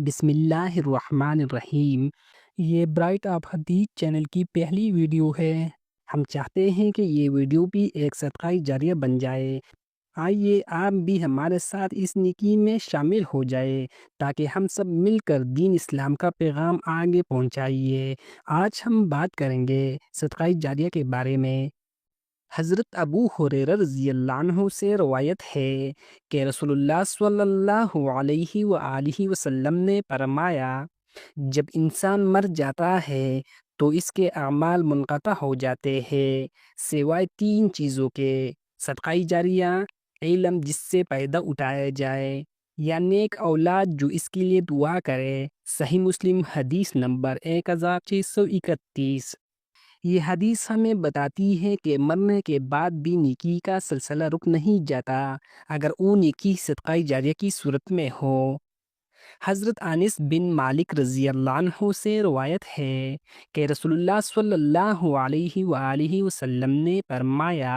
بسم اللہ الرحمن الرحیم۔ یہ برائٹ آف حدیث چینل کی پہلی ویڈیو ہے۔ ہم چاہتے ہیں کہ یہ ویڈیو بھی ایک صدقہ جاریہ بن جائے۔ آئیے آپ بھی ہمارے ساتھ اس نیکی میں شامل ہو جائے تاکہ ہم سب مل کر دین اسلام کا پیغام آگے پہنچائیے۔ آج ہم بات کریں گے صدقہ جاریہ کے بارے میں۔ حضرت ابو ہریرہ رضی اللہ عنہ سے روایت ہے کہ رسول اللہ صلی اللہ علیہ وآلہ وسلم نے فرمایا، جب انسان مر جاتا ہے تو اس کے اعمال منقطع ہو جاتے ہیں سوائے تین چیزوں کے: صدقہ جاریہ، علم جس سے فائدہ اٹھایا جائے، یا نیک اولاد جو اس کے لیے دعا کرے۔ صحیح مسلم حدیث نمبر 1631۔ یہ حدیث ہمیں بتاتی ہے کہ مرنے کے بعد بھی نیکی کا سلسلہ رک نہیں جاتا اگر وہ نیکی صدقہ جاریہ کی صورت میں ہو۔ حضرت انس بن مالک رضی اللہ عنہ سے روایت ہے کہ رسول اللہ صلی اللہ علیہ وآلہ وسلم نے فرمایا،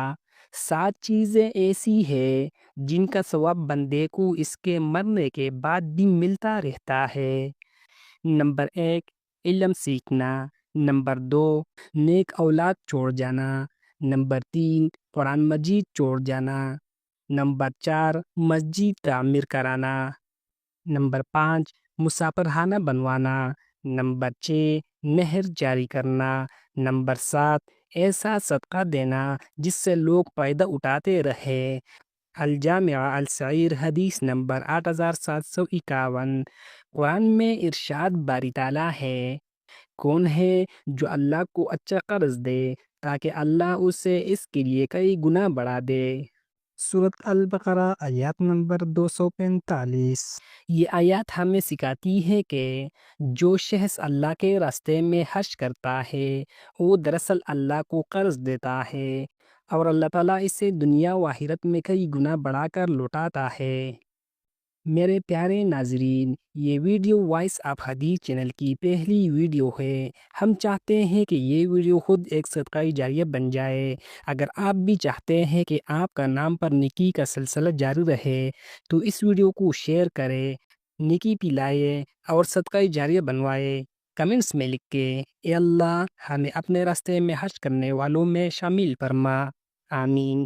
7 چیزیں ایسی ہیں جن کا ثواب بندے کو اس کے مرنے کے بعد بھی ملتا رہتا ہے۔ نمبر 1، علم سیکھنا۔ نمبر 2، نیک اولاد چھوڑ جانا۔ نمبر 3، قرآن مجید چھوڑ جانا۔ نمبر 4، مسجد تعمیر کرانا۔ نمبر 5، مسافرخانہ بنوانا۔ نمبر 6، نہر جاری کرنا۔ نمبر 7، ایسا صدقہ دینا جس سے لوگ فائدہ اٹھاتے رہے۔ الجامع الصغیر حدیث نمبر 8751۔ قرآن میں ارشاد باری تعالیٰ ہے، کون ہے جو اللہ کو اچھا قرض دے تاکہ اللہ اسے اس کے لیے کئی گنا بڑھا دے۔ سورۃ البقرہ آیات نمبر 245۔ یہ آیات ہمیں سکھاتی ہے کہ جو شخص اللہ کے راستے میں خرچ کرتا ہے وہ دراصل اللہ کو قرض دیتا ہے اور اللہ تعالیٰ اسے دنیا و آخرت میں کئی گنا بڑھا کر لوٹاتا ہے۔ میرے پیارے ناظرین، یہ ویڈیو وائس آف حدیث چینل کی پہلی ویڈیو ہے۔ ہم چاہتے ہیں کہ یہ ویڈیو خود ایک صدقہ جاریہ بن جائے۔ اگر آپ بھی چاہتے ہیں کہ آپ کا نام پر نیکی کا سلسلہ جاری رہے تو اس ویڈیو کو شیئر کریں، نیکی پھیلائیں اور صدقہ جاریہ بنوائیں۔ کمنٹس میں لکھ کے اے اللہ ہمیں اپنے راستے میں حج کرنے والوں میں شامل فرما۔ آمین۔